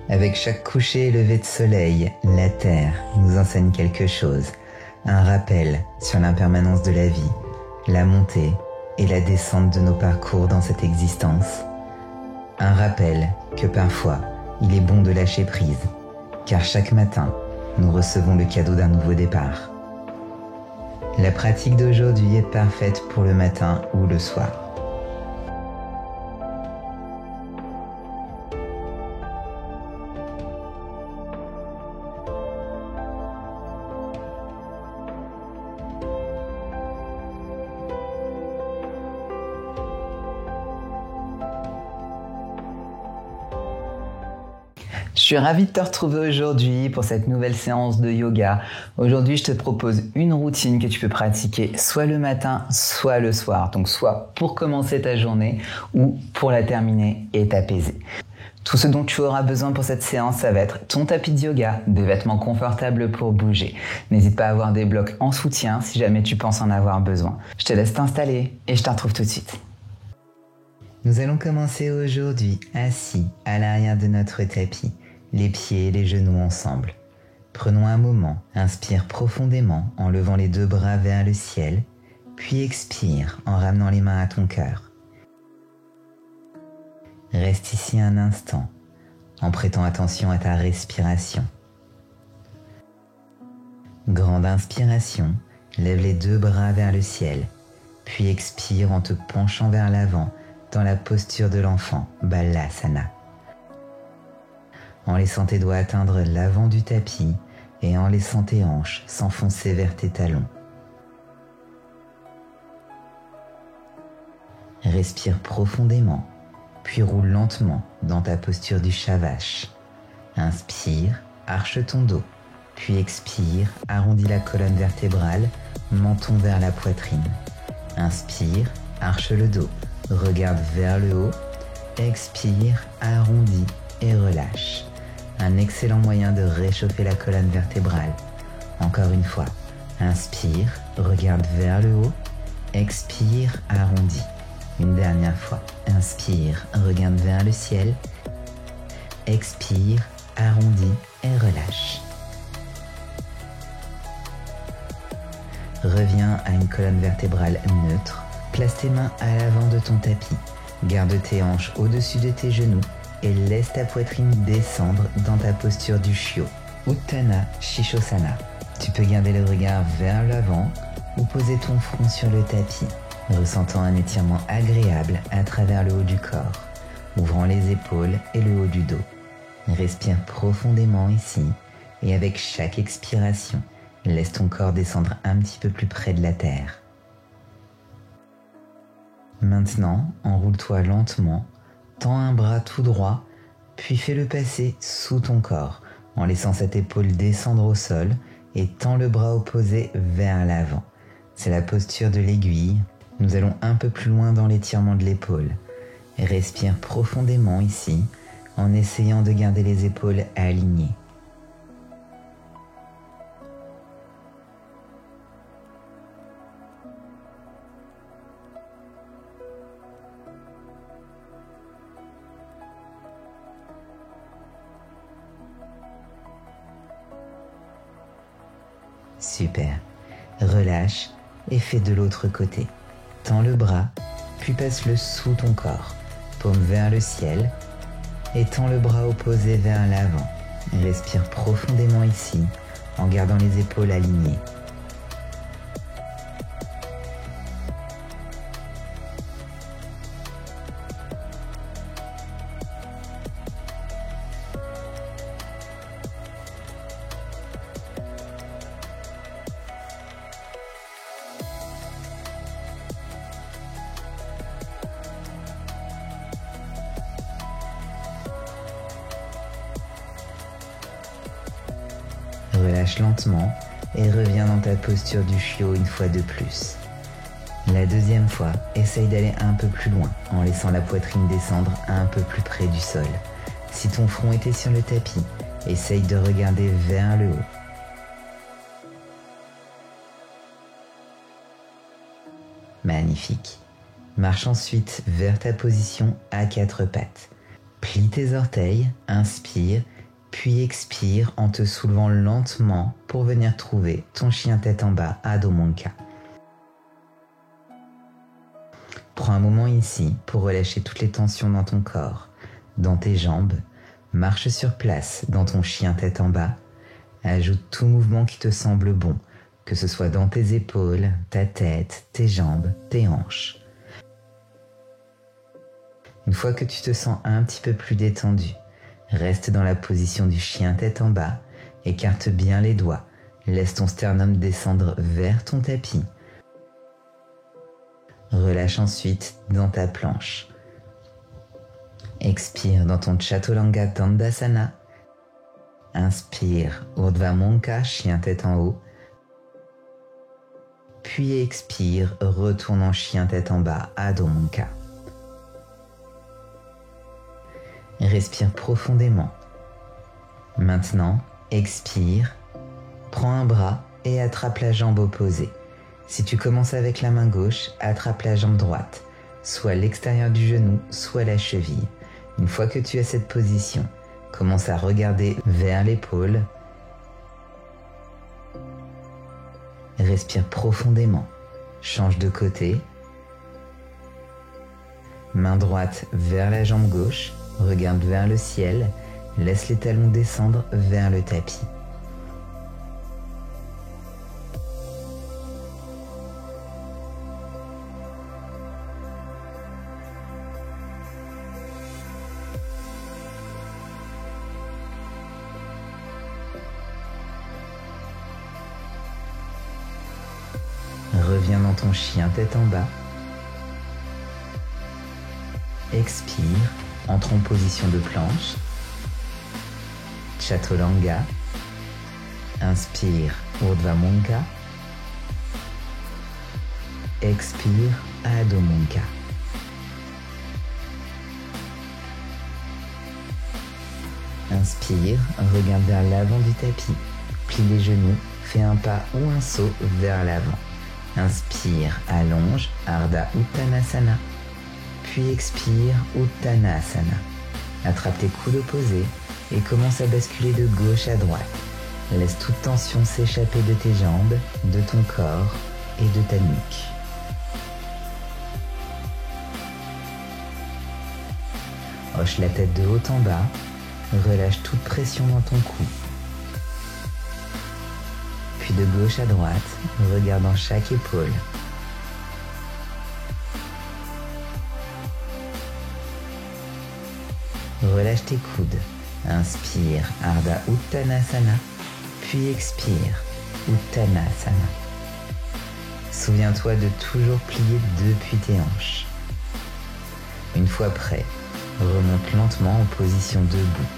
Avec chaque coucher et lever de soleil, la Terre nous enseigne quelque chose. Un rappel sur l'impermanence de la vie, la montée et la descente de nos parcours dans cette existence. Un rappel que parfois, il est bon de lâcher prise, car chaque matin, nous recevons le cadeau d'un nouveau départ. La pratique d'aujourd'hui est parfaite pour le matin ou le soir. Je suis ravi de te retrouver aujourd'hui pour cette nouvelle séance de yoga. Aujourd'hui, je te propose une routine que tu peux pratiquer soit le matin, soit le soir. Donc, soit pour commencer ta journée ou pour la terminer et t'apaiser. Tout ce dont tu auras besoin pour cette séance, ça va être ton tapis de yoga, des vêtements confortables pour bouger. N'hésite pas à avoir des blocs en soutien si jamais tu penses en avoir besoin. Je te laisse t'installer et je te retrouve tout de suite. Nous allons commencer aujourd'hui assis à l'arrière de notre tapis. Les pieds et les genoux ensemble. Prenons un moment, inspire profondément en levant les deux bras vers le ciel, puis expire en ramenant les mains à ton cœur. Reste ici un instant en prêtant attention à ta respiration. Grande inspiration, lève les deux bras vers le ciel, puis expire en te penchant vers l'avant dans la posture de l'enfant, Balasana. En laissant tes doigts atteindre l'avant du tapis et en laissant tes hanches s'enfoncer vers tes talons. Respire profondément, puis roule lentement dans ta posture du Shavash. Inspire, arche ton dos, puis expire, arrondis la colonne vertébrale, menton vers la poitrine. Inspire, arche le dos, regarde vers le haut, expire, arrondis et relâche. Un excellent moyen de réchauffer la colonne vertébrale. Encore une fois, inspire, regarde vers le haut, expire, arrondis. Une dernière fois, inspire, regarde vers le ciel, expire, arrondis et relâche. Reviens à une colonne vertébrale neutre, place tes mains à l'avant de ton tapis, garde tes hanches au-dessus de tes genoux, et laisse ta poitrine descendre dans ta posture du Shyo, Utthana Shishosana. Tu peux garder le regard vers l'avant ou poser ton front sur le tapis, ressentant un étirement agréable à travers le haut du corps, ouvrant les épaules et le haut du dos. Respire profondément ici et avec chaque expiration, laisse ton corps descendre un petit peu plus près de la terre. Maintenant, enroule-toi lentement. Tends un bras tout droit, puis fais-le passer sous ton corps, en laissant cette épaule descendre au sol et tends le bras opposé vers l'avant. C'est la posture de l'aiguille. Nous allons un peu plus loin dans l'étirement de l'épaule. Respire profondément ici, en essayant de garder les épaules alignées. Super. Relâche et fais de l'autre côté. Tends le bras, puis passe-le sous ton corps. Paume vers le ciel et tends le bras opposé vers l'avant. Respire profondément ici en gardant les épaules alignées. Relâche lentement et reviens dans ta posture du Shyo une fois de plus. La deuxième fois, essaye d'aller un peu plus loin en laissant la poitrine descendre un peu plus près du sol. Si ton front était sur le tapis, essaye de regarder vers le haut. Magnifique. Marche ensuite vers ta position à quatre pattes. Plie tes orteils, inspire Puis expire en te soulevant lentement pour venir trouver ton chien tête en bas, Adho Mukha. Prends un moment ici pour relâcher toutes les tensions dans ton corps, dans tes jambes. Marche sur place dans ton chien tête en bas. Ajoute tout mouvement qui te semble bon, que ce soit dans tes épaules, ta tête, tes jambes, tes hanches. Une fois que tu te sens un petit peu plus détendu, reste dans la position du chien tête en bas, écarte bien les doigts, laisse ton sternum descendre vers ton tapis. Relâche ensuite dans ta planche. Expire dans ton Chaturanga Dandasana. Inspire Urdhva Mukha, chien tête en haut. Puis expire, retourne en chien tête en bas, Adho Mukha. Respire profondément. Maintenant, expire, prends un bras et attrape la jambe opposée. Si tu commences avec la main gauche, attrape la jambe droite, soit l'extérieur du genou, soit la cheville. Une fois que tu as cette position, commence à regarder vers l'épaule. Respire profondément. Change de côté. Main droite vers la jambe gauche. Regarde vers le ciel. Laisse les talons descendre vers le tapis. Reviens dans ton chien tête en bas. Expire, entre en position de planche. Chaturanga. Inspire, Urdhva Mukha. Expire, Adho Mukha. Inspire, regarde vers l'avant du tapis. Plie les genoux, fais un pas ou un saut vers l'avant. Inspire, allonge, Ardha Uttanasana. Puis expire, Uttanasana. Attrape tes coudes opposés et commence à basculer de gauche à droite. Laisse toute tension s'échapper de tes jambes, de ton corps et de ta nuque. Hoche la tête de haut en bas, relâche toute pression dans ton cou. Puis de gauche à droite, regardant chaque épaule. Relâche tes coudes. Inspire, Ardha Uttanasana. Puis expire, Uttanasana. Souviens-toi de toujours plier depuis tes hanches. Une fois prêt, remonte lentement en position debout.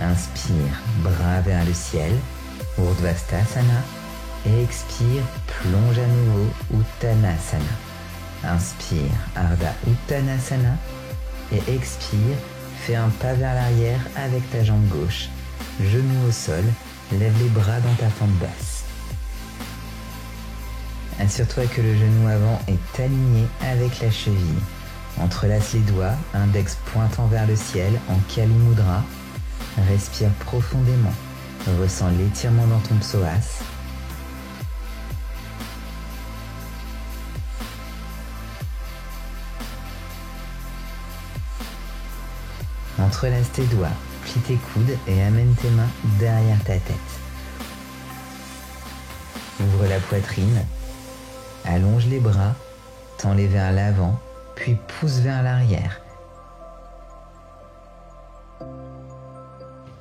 Inspire, bras vers le ciel, Urdhvastasana, et expire, plonge à nouveau, Uttanasana. Inspire, Ardha Uttanasana, et expire, fais un pas vers l'arrière avec ta jambe gauche, genou au sol, lève les bras dans ta fente basse. Assure-toi que le genou avant est aligné avec la cheville. Entrelace les doigts, index pointant vers le ciel en Kali Mudra. Respire profondément. Ressens l'étirement dans ton psoas. Entrelace tes doigts, plie tes coudes et amène tes mains derrière ta tête. Ouvre la poitrine, allonge les bras, tends-les vers l'avant, puis pousse vers l'arrière.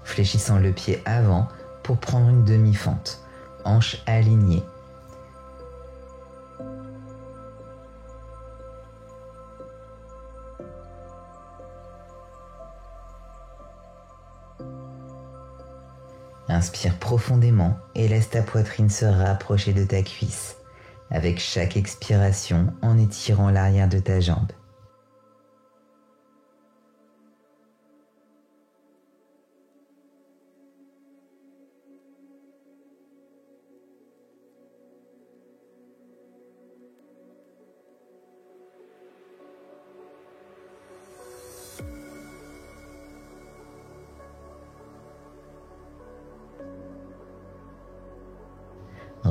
Fléchissant le pied avant pour prendre une demi-fente, hanche alignée. Inspire profondément et laisse ta poitrine se rapprocher de ta cuisse, avec chaque expiration en étirant l'arrière de ta jambe.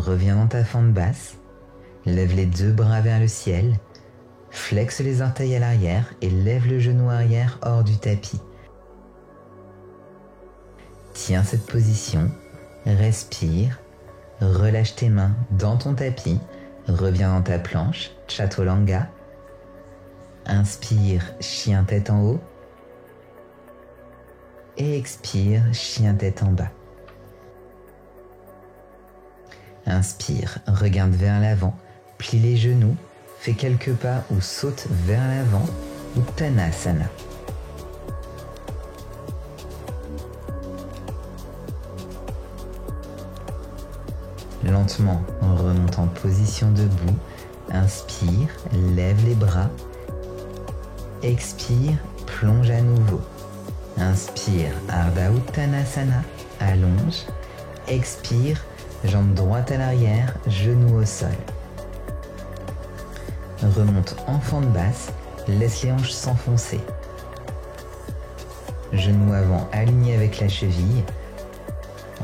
Reviens dans ta fente basse. Lève les deux bras vers le ciel. Flexe les orteils à l'arrière et lève le genou arrière hors du tapis. Tiens cette position. Respire. Relâche tes mains dans ton tapis. Reviens dans ta planche, Chaturanga. Inspire, chien tête en haut. Et expire, chien tête en bas. Inspire, regarde vers l'avant, plie les genoux, fais quelques pas ou saute vers l'avant, Uttanasana. Lentement, remonte en position debout. Inspire, lève les bras. Expire, plonge à nouveau. Inspire, Ardha Uttanasana, allonge. Expire, jambe droite à l'arrière, genou au sol. Remonte en fente basse, laisse les hanches s'enfoncer. Genou avant aligné avec la cheville.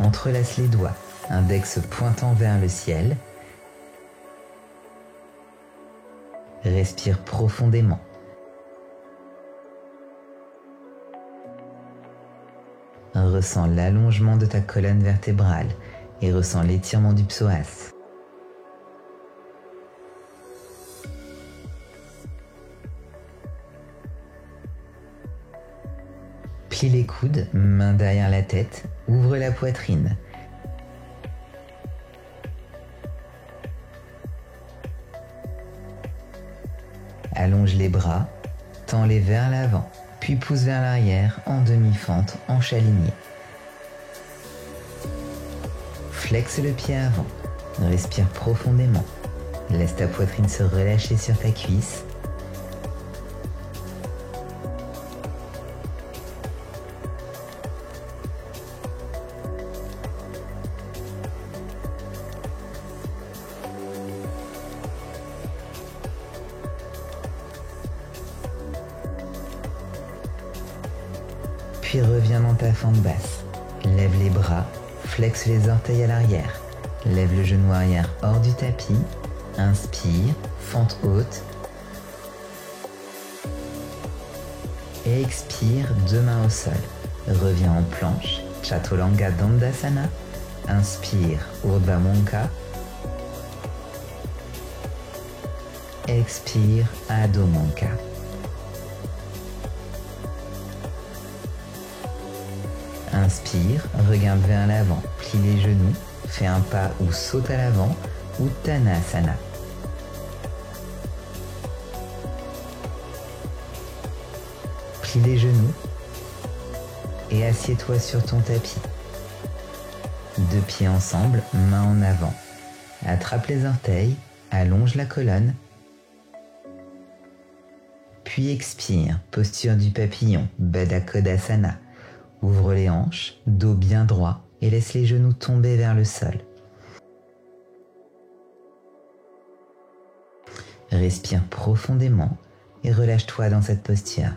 Entrelace les doigts, index pointant vers le ciel. Respire profondément. Ressens l'allongement de ta colonne vertébrale et ressens l'étirement du psoas. Plie les coudes, mains derrière la tête, ouvre la poitrine. Allonge les bras, tends-les vers l'avant, puis pousse vers l'arrière en demi-fente, hanche alignée. Flexe le pied avant, respire profondément. Laisse ta poitrine se relâcher sur ta cuisse. Puis reviens dans ta fente basse. Lève les bras, flexe les orteils à l'arrière. Lève le genou arrière hors du tapis. Inspire, fente haute. Et expire, deux mains au sol. Reviens en planche, Chaturanga Dandasana. Inspire, Urdhva Mukha. Expire, Adho Mukha. Inspire, regarde vers l'avant, plie les genoux, fais un pas ou saute à l'avant, Uttanasana. Plie les genoux et assieds-toi sur ton tapis. Deux pieds ensemble, main en avant. Attrape les orteils, allonge la colonne. Puis expire, posture du papillon, Baddha Kodasana. Ouvre les hanches, dos bien droit et laisse les genoux tomber vers le sol. Respire profondément et relâche-toi dans cette posture.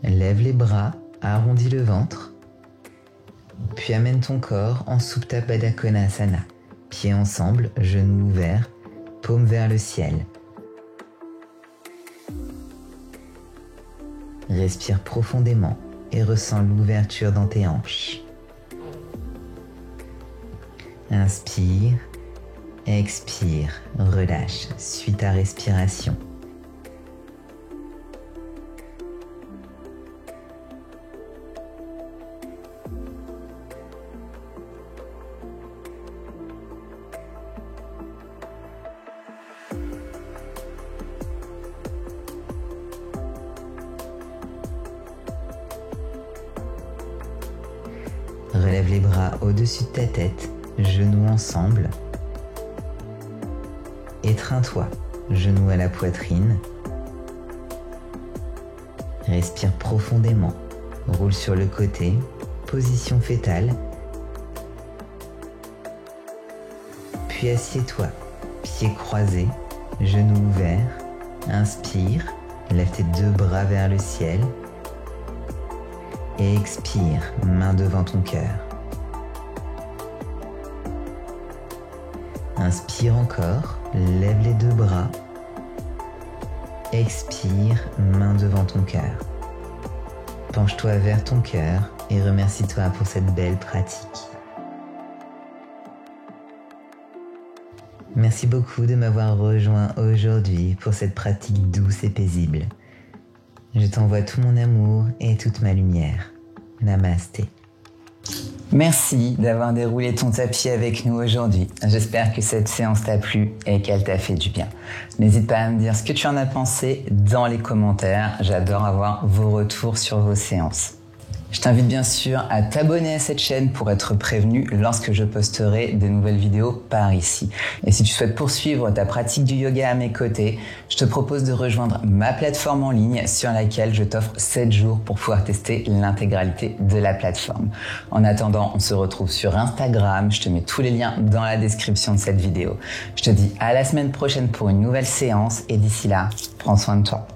Lève les bras, arrondis le ventre. Puis amène ton corps en Supta Baddha Konasana. Pieds ensemble, genoux ouverts, paumes vers le ciel. Respire profondément et ressens l'ouverture dans tes hanches. Inspire, expire, relâche, suis ta respiration. Relève les bras au-dessus de ta tête, genoux ensemble. Étreins-toi, genoux à la poitrine. Respire profondément, roule sur le côté, position fétale. Puis assieds-toi, pieds croisés, genoux ouverts, Inspire, lève tes 2 bras vers le ciel. Et expire, main devant ton cœur. Inspire encore, lève les 2 bras. Expire, main devant ton cœur. Penche-toi vers ton cœur et remercie-toi pour cette belle pratique. Merci beaucoup de m'avoir rejoint aujourd'hui pour cette pratique douce et paisible. Je t'envoie tout mon amour et toute ma lumière. Namasté. Merci d'avoir déroulé ton tapis avec nous aujourd'hui. J'espère que cette séance t'a plu et qu'elle t'a fait du bien. N'hésite pas à me dire ce que tu en as pensé dans les commentaires. J'adore avoir vos retours sur vos séances. Je t'invite bien sûr à t'abonner à cette chaîne pour être prévenu lorsque je posterai des nouvelles vidéos par ici. Et si tu souhaites poursuivre ta pratique du yoga à mes côtés, je te propose de rejoindre ma plateforme en ligne sur laquelle je t'offre 7 jours pour pouvoir tester l'intégralité de la plateforme. En attendant, on se retrouve sur Instagram. Je te mets tous les liens dans la description de cette vidéo. Je te dis à la semaine prochaine pour une nouvelle séance et d'ici là, prends soin de toi.